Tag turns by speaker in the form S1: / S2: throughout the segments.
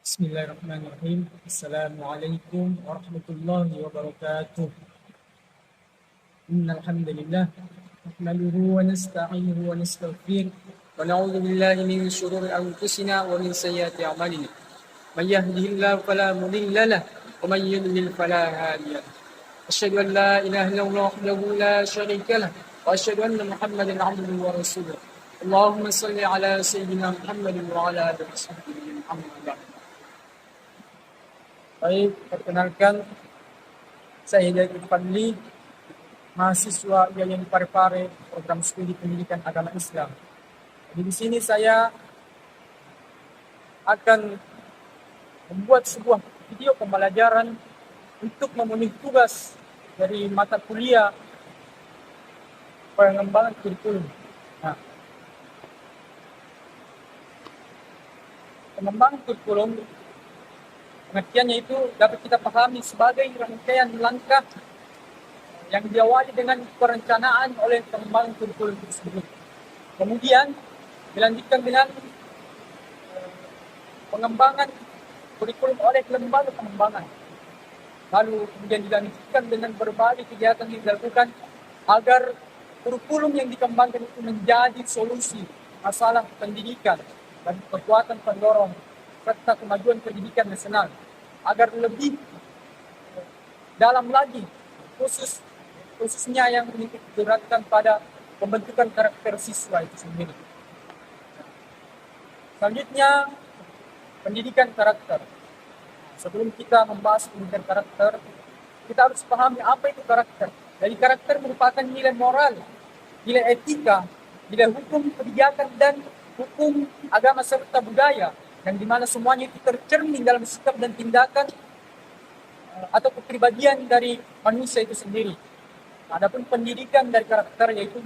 S1: Bismillahirrahmanirrahim. Assalamualaikum warahmatullahi wabarakatuh. Innal hamdalillah nahmaduhu wa nasta'inuhu wa nastaghfiruh wa na'udzu billahi min shururi anfusina wa min sayyiati a'malina. May yahdihillahu fala mudilla lahu wa may yudlil fala hadiya lahu. Asyhadu an la ilaha illallah wahdahu la syarika lahu wa asyhadu anna Muhammadan 'abduhu wa rasuluh. Allahumma shalli ala sayyidina Muhammadin wa ala alihi washabbihi Muhammad. Baik, perkenalkan saya Hidayat Fadli, mahasiswa yang Parepare program studi pendidikan agama Islam. Jadi di sini saya akan membuat sebuah video pembelajaran untuk memenuhi tugas dari mata kuliah pengembangan kurikulum. Nah, pengembangan kurikulum pengertiannya itu dapat kita pahami sebagai rangkaian langkah yang diawali dengan perencanaan oleh pengembangan kurikulum tersebut. Kemudian dilanjutkan dengan pengembangan kurikulum oleh lembaga pengembangan. Lalu kemudian dilanjutkan dengan berbagai kegiatan yang dilakukan agar kurikulum yang dikembangkan itu menjadi solusi masalah pendidikan dan kekuatan pendorong serta kemajuan pendidikan nasional agar lebih dalam lagi khususnya yang menitikberatkan pada pembentukan karakter siswa itu sendiri. Selanjutnya pendidikan karakter. Sebelum kita membahas pendidikan karakter, kita harus pahami apa itu karakter. Jadi karakter merupakan nilai moral, nilai etika, nilai hukum kebijakan dan hukum agama serta budaya, yang dimana semuanya itu tercermin dalam sikap dan tindakan atau kepribadian dari manusia itu sendiri. Adapun pendidikan dari karakter yaitu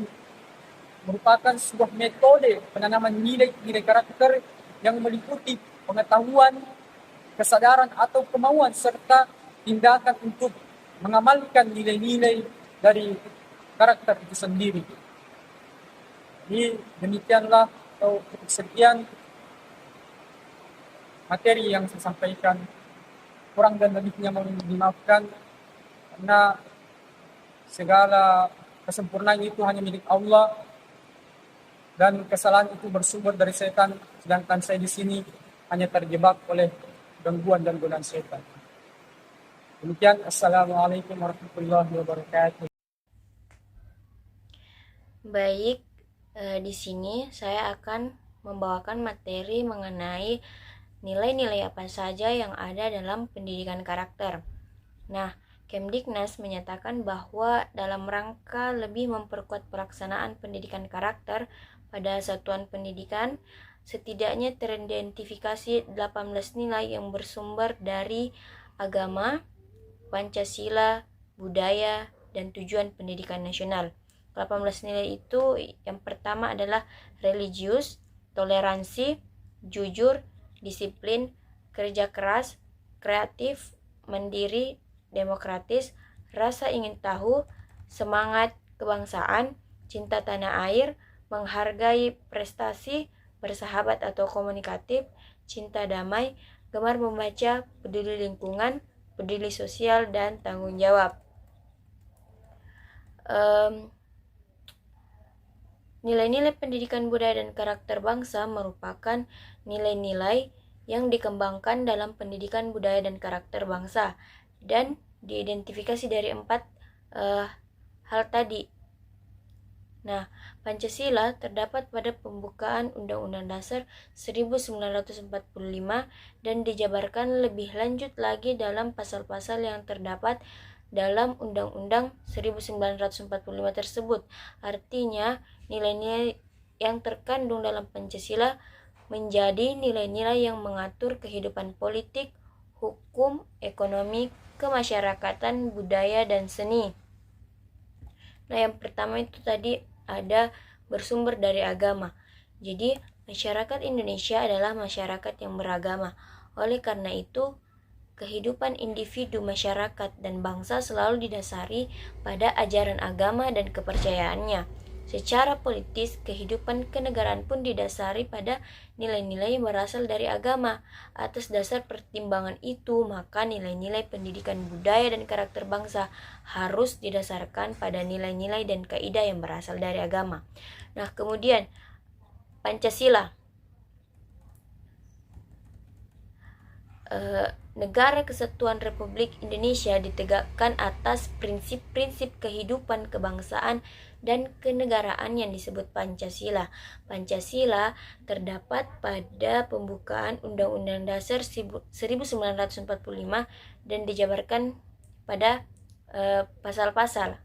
S1: merupakan sebuah metode penanaman nilai-nilai karakter yang meliputi pengetahuan, kesadaran atau kemauan serta tindakan untuk mengamalkan nilai-nilai dari karakter itu sendiri. Jadi demikianlah atau sekian materi yang saya sampaikan, kurang dan lebihnya mohon dimaafkan karena segala kesempurnaan itu hanya milik Allah dan kesalahan itu bersumber dari setan, sedangkan saya di sini hanya terjebak oleh gangguan dan godaan setan. Demikian, assalamualaikum warahmatullahi wabarakatuh.
S2: Baik, di sini saya akan membawakan materi mengenai nilai-nilai apa saja yang ada dalam pendidikan karakter. Nah, Kemdiknas menyatakan bahwa dalam rangka lebih memperkuat pelaksanaan pendidikan karakter pada satuan pendidikan, setidaknya teridentifikasi 18 nilai yang bersumber dari agama, Pancasila, budaya, dan tujuan pendidikan nasional. 18 nilai itu yang pertama adalah religius, toleransi, jujur, disiplin, kerja keras, kreatif, mandiri, demokratis, rasa ingin tahu, semangat kebangsaan, cinta tanah air, menghargai prestasi, bersahabat atau komunikatif, cinta damai, gemar membaca, peduli lingkungan, peduli sosial, dan tanggung jawab. Nilai-nilai pendidikan budaya dan karakter bangsa merupakan nilai-nilai yang dikembangkan dalam pendidikan budaya dan karakter bangsa dan diidentifikasi dari 4 hal tadi. Nah, Pancasila terdapat pada pembukaan Undang-Undang Dasar 1945 dan dijabarkan lebih lanjut lagi dalam pasal-pasal yang terdapat dalam Undang-Undang 1945 tersebut. Artinya, nilai-nilai yang terkandung dalam Pancasila menjadi nilai-nilai yang mengatur kehidupan politik, hukum, ekonomi, kemasyarakatan, budaya, dan seni. Nah, yang pertama itu tadi ada bersumber dari agama. Jadi, masyarakat Indonesia adalah masyarakat yang beragama. Oleh karena itu, kehidupan individu, masyarakat, dan bangsa selalu didasari pada ajaran agama dan kepercayaannya. Secara politis, kehidupan kenegaraan pun didasari pada nilai-nilai yang berasal dari agama. Atas dasar pertimbangan itu, maka nilai-nilai pendidikan budaya dan karakter bangsa harus didasarkan pada nilai-nilai dan kaidah yang berasal dari agama. Nah, kemudian Pancasila. Negara Kesatuan Republik Indonesia ditegakkan atas prinsip-prinsip kehidupan kebangsaan dan kenegaraan yang disebut Pancasila. Pancasila terdapat pada pembukaan Undang-Undang Dasar 1945 dan dijabarkan pada pasal-pasal.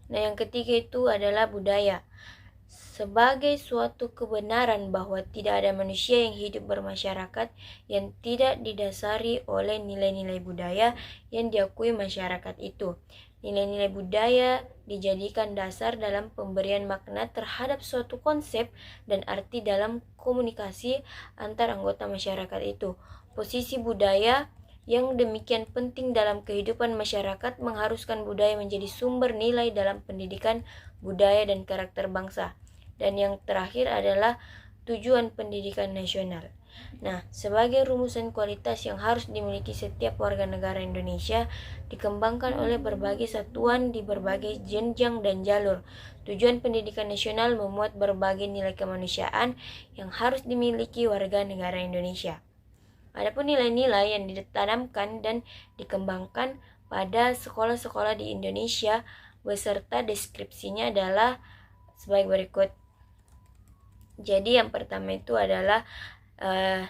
S2: Nah, yang ketiga itu adalah budaya. Sebagai suatu kebenaran bahwa tidak ada manusia yang hidup bermasyarakat yang tidak didasari oleh nilai-nilai budaya yang diakui masyarakat itu. Nilai-nilai budaya dijadikan dasar dalam pemberian makna terhadap suatu konsep dan arti dalam komunikasi antar anggota masyarakat itu. Posisi budaya yang demikian penting dalam kehidupan masyarakat mengharuskan budaya menjadi sumber nilai dalam pendidikan budaya dan karakter bangsa. Dan yang terakhir adalah tujuan pendidikan nasional. Nah, sebagai rumusan kualitas yang harus dimiliki setiap warga negara Indonesia, dikembangkan oleh berbagai satuan di berbagai jenjang dan jalur. Tujuan pendidikan nasional memuat berbagai nilai kemanusiaan yang harus dimiliki warga negara Indonesia. Adapun nilai-nilai yang ditanamkan dan dikembangkan pada sekolah-sekolah di Indonesia beserta deskripsinya adalah sebagai berikut. Jadi yang pertama itu adalah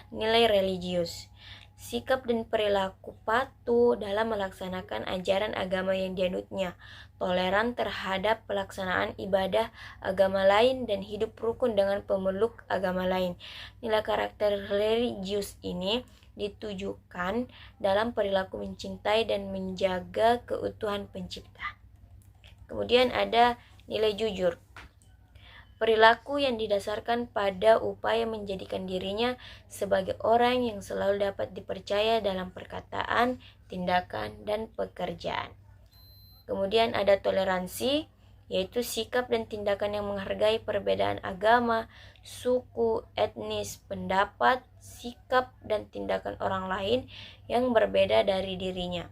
S2: nilai religius. Sikap dan perilaku patuh dalam melaksanakan ajaran agama yang dianutnya, toleran terhadap pelaksanaan ibadah agama lain dan hidup rukun dengan pemeluk agama lain. Nilai karakter religius ini ditujukan dalam perilaku mencintai dan menjaga keutuhan pencipta. Kemudian ada nilai jujur. Perilaku yang didasarkan pada upaya menjadikan dirinya sebagai orang yang selalu dapat dipercaya dalam perkataan, tindakan, dan pekerjaan. Kemudian ada toleransi, yaitu sikap dan tindakan yang menghargai perbedaan agama, suku, etnis, pendapat, sikap, dan tindakan orang lain yang berbeda dari dirinya.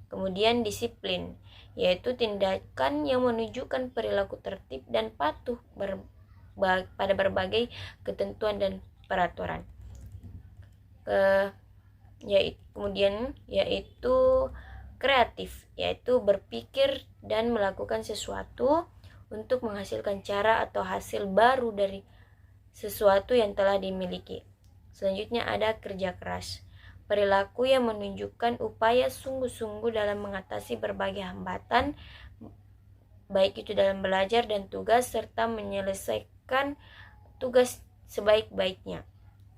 S2: Kemudian disiplin, yaitu tindakan yang menunjukkan perilaku tertib dan patuh pada berbagai ketentuan dan peraturan. Kemudian yaitu kreatif, yaitu berpikir dan melakukan sesuatu untuk menghasilkan cara atau hasil baru dari sesuatu yang telah dimiliki. Selanjutnya ada kerja keras, perilaku yang menunjukkan upaya sungguh-sungguh dalam mengatasi berbagai hambatan, baik itu dalam belajar dan tugas serta menyelesaikan tugas sebaik-baiknya.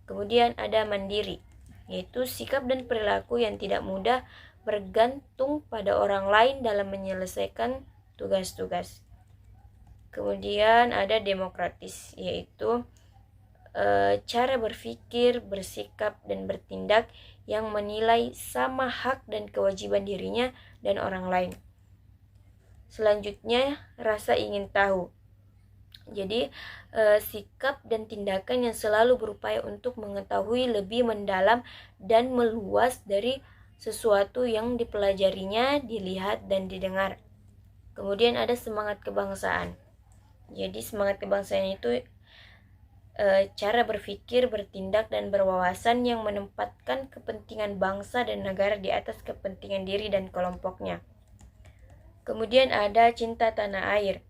S2: Kemudian ada mandiri, yaitu sikap dan perilaku yang tidak mudah bergantung pada orang lain dalam menyelesaikan tugas-tugas. Kemudian ada demokratis, yaitu cara berpikir, bersikap, dan bertindak yang menilai sama hak dan kewajiban dirinya dan orang lain. Selanjutnya, rasa ingin tahu. Jadi, sikap dan tindakan yang selalu berupaya untuk mengetahui lebih mendalam dan meluas dari sesuatu yang dipelajarinya, dilihat, dan didengar. Kemudian ada semangat kebangsaan. Jadi, semangat kebangsaan itu cara berpikir, bertindak, dan berwawasan yang menempatkan kepentingan bangsa dan negara di atas kepentingan diri dan kelompoknya. Kemudian ada cinta tanah air,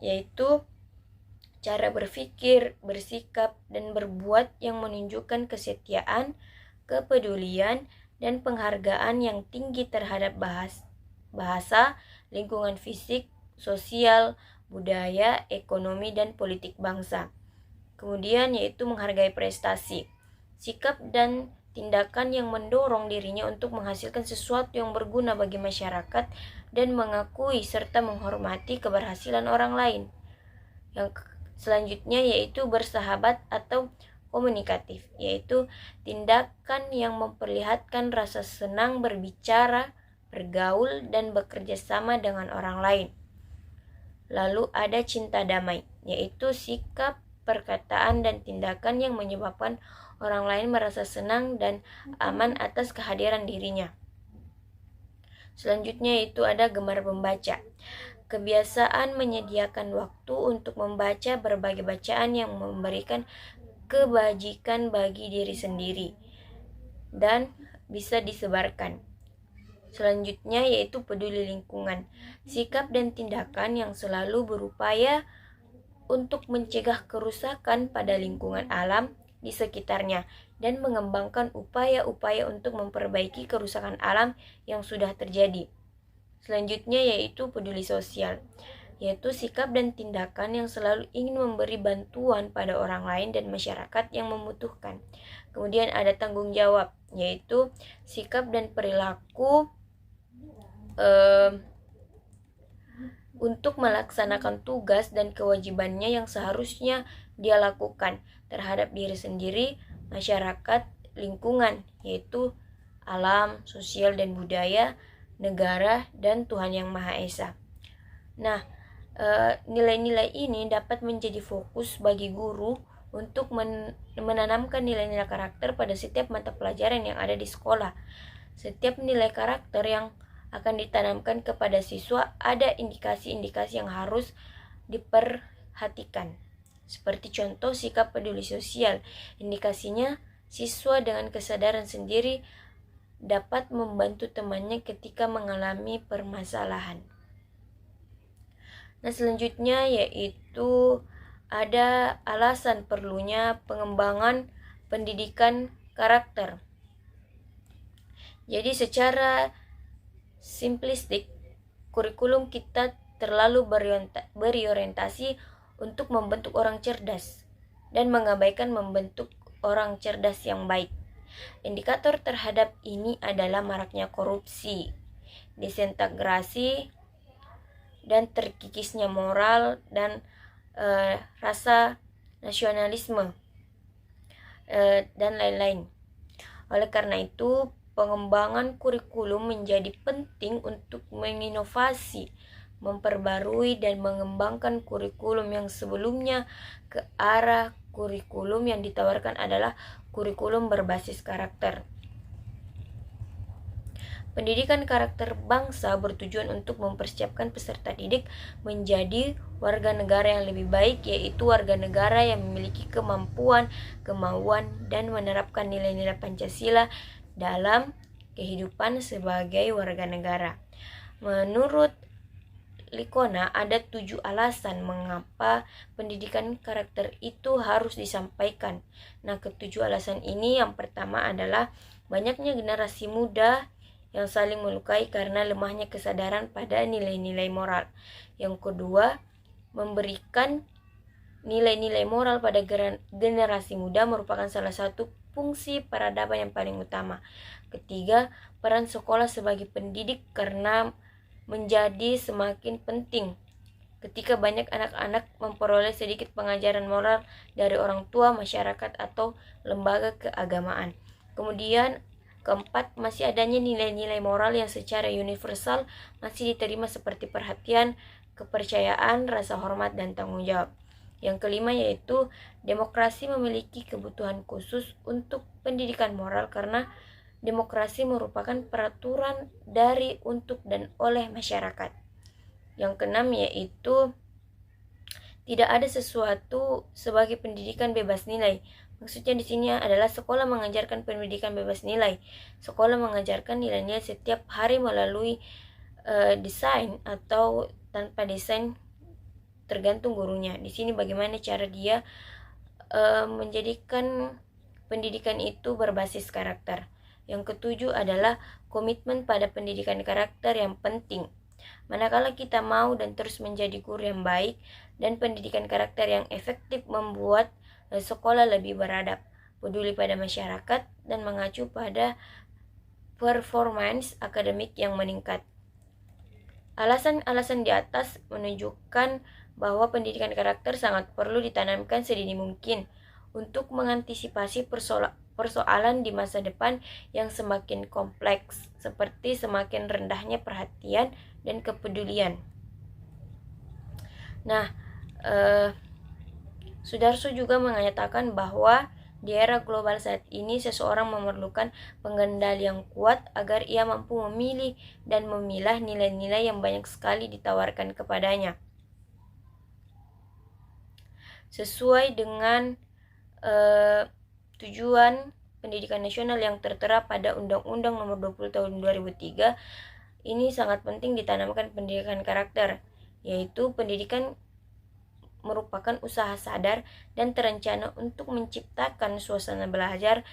S2: yaitu cara berpikir, bersikap, dan berbuat yang menunjukkan kesetiaan, kepedulian, dan penghargaan yang tinggi terhadap bahasa, lingkungan fisik, sosial, budaya, ekonomi, dan politik bangsa. Kemudian yaitu menghargai prestasi, sikap dan tindakan yang mendorong dirinya untuk menghasilkan sesuatu yang berguna bagi masyarakat dan mengakui serta menghormati keberhasilan orang lain. Yang selanjutnya yaitu bersahabat atau komunikatif, yaitu tindakan yang memperlihatkan rasa senang berbicara, bergaul, dan bekerja sama dengan orang lain. Lalu ada cinta damai, yaitu sikap, perkataan, dan tindakan yang menyebabkan orang lain merasa senang dan aman atas kehadiran dirinya. Selanjutnya itu ada gemar membaca. Kebiasaan menyediakan waktu untuk membaca berbagai bacaan yang memberikan kebajikan bagi diri sendiri dan bisa disebarkan. Selanjutnya yaitu peduli lingkungan. Sikap dan tindakan yang selalu berupaya untuk mencegah kerusakan pada lingkungan alam di sekitarnya dan mengembangkan upaya-upaya untuk memperbaiki kerusakan alam yang sudah terjadi. Selanjutnya yaitu peduli sosial, yaitu sikap dan tindakan yang selalu ingin memberi bantuan pada orang lain dan masyarakat yang membutuhkan. Kemudian ada tanggung jawab, yaitu sikap dan perilaku untuk melaksanakan tugas dan kewajibannya yang seharusnya dia lakukan terhadap diri sendiri, masyarakat, lingkungan, yaitu alam, sosial dan budaya, negara, dan Tuhan Yang Maha Esa. Nah, nilai-nilai ini dapat menjadi fokus bagi guru untuk menanamkan nilai-nilai karakter pada setiap mata pelajaran yang ada di sekolah. Setiap nilai karakter yang akan ditanamkan kepada siswa ada indikasi-indikasi yang harus diperhatikan. Seperti contoh sikap peduli sosial. Indikasinya, siswa dengan kesadaran sendiri dapat membantu temannya ketika mengalami permasalahan. Nah, selanjutnya yaitu ada alasan perlunya pengembangan pendidikan karakter. Jadi secara simplistik, kurikulum kita terlalu berorientasi untuk membentuk orang cerdas dan mengabaikan membentuk orang cerdas yang baik. Indikator terhadap ini adalah maraknya korupsi, disintegrasi, dan terkikisnya moral dan rasa nasionalisme dan lain-lain. Oleh karena itu, pengembangan kurikulum menjadi penting untuk menginovasi, memperbarui, dan mengembangkan kurikulum yang sebelumnya ke arah kurikulum yang ditawarkan adalah kurikulum berbasis karakter. Pendidikan karakter bangsa bertujuan untuk mempersiapkan peserta didik menjadi warga negara yang lebih baik, yaitu warga negara yang memiliki kemampuan, kemauan, dan menerapkan nilai-nilai Pancasila dalam kehidupan sebagai warga negara. Menurut Likona, ada 7 alasan mengapa pendidikan karakter itu harus disampaikan. Nah, ketujuh alasan ini yang pertama adalah banyaknya generasi muda yang saling melukai karena lemahnya kesadaran pada nilai-nilai moral. Yang kedua, memberikan nilai-nilai moral pada generasi muda merupakan salah satu fungsi peradaban yang paling utama. Ketiga, peran sekolah sebagai pendidik karena menjadi semakin penting ketika banyak anak-anak memperoleh sedikit pengajaran moral dari orang tua, masyarakat, atau lembaga keagamaan. Kemudian keempat, masih adanya nilai-nilai moral yang secara universal masih diterima seperti perhatian, kepercayaan, rasa hormat, dan tanggung jawab. Yang kelima yaitu demokrasi memiliki kebutuhan khusus untuk pendidikan moral karena demokrasi merupakan peraturan dari, untuk, dan oleh masyarakat. Yang keenam yaitu tidak ada sesuatu sebagai pendidikan bebas nilai. Maksudnya di sini adalah sekolah mengajarkan pendidikan bebas nilai. Sekolah mengajarkan nilai-nilai setiap hari melalui desain atau tanpa desain, tergantung gurunya. Di sini bagaimana cara dia menjadikan pendidikan itu berbasis karakter. Yang ketujuh adalah komitmen pada pendidikan karakter yang penting. Manakala kita mau dan terus menjadi guru yang baik dan pendidikan karakter yang efektif membuat sekolah lebih beradab, peduli pada masyarakat, dan mengacu pada performance akademik yang meningkat. Alasan-alasan di atas menunjukkan bahwa pendidikan karakter sangat perlu ditanamkan sedini mungkin untuk mengantisipasi persoalan di masa depan yang semakin kompleks, seperti semakin rendahnya perhatian dan kepedulian. Nah, Sudarso juga menyatakan bahwa di era global saat ini, seseorang memerlukan pengendali yang kuat agar ia mampu memilih dan memilah nilai-nilai yang banyak sekali ditawarkan kepadanya. Sesuai dengan tujuan pendidikan nasional yang tertera pada Undang-Undang Nomor 20 Tahun 2003, ini sangat penting ditanamkan pendidikan karakter, yaitu pendidikan merupakan usaha sadar dan terencana untuk menciptakan suasana belajar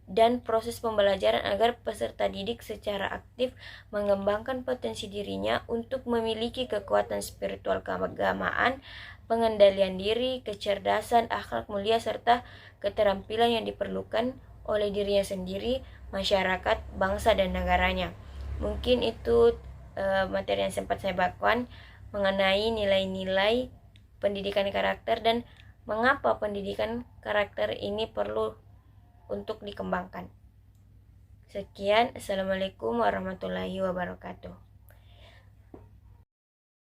S2: dan proses pembelajaran agar peserta didik secara aktif mengembangkan potensi dirinya untuk memiliki kekuatan spiritual keagamaan, pengendalian diri, kecerdasan, akhlak mulia, serta keterampilan yang diperlukan oleh dirinya sendiri, masyarakat, bangsa, dan negaranya. Mungkin itu materi yang sempat saya bawakan mengenai nilai-nilai pendidikan karakter dan mengapa pendidikan karakter ini perlu untuk dikembangkan. Sekian, Assalamualaikum warahmatullahi wabarakatuh.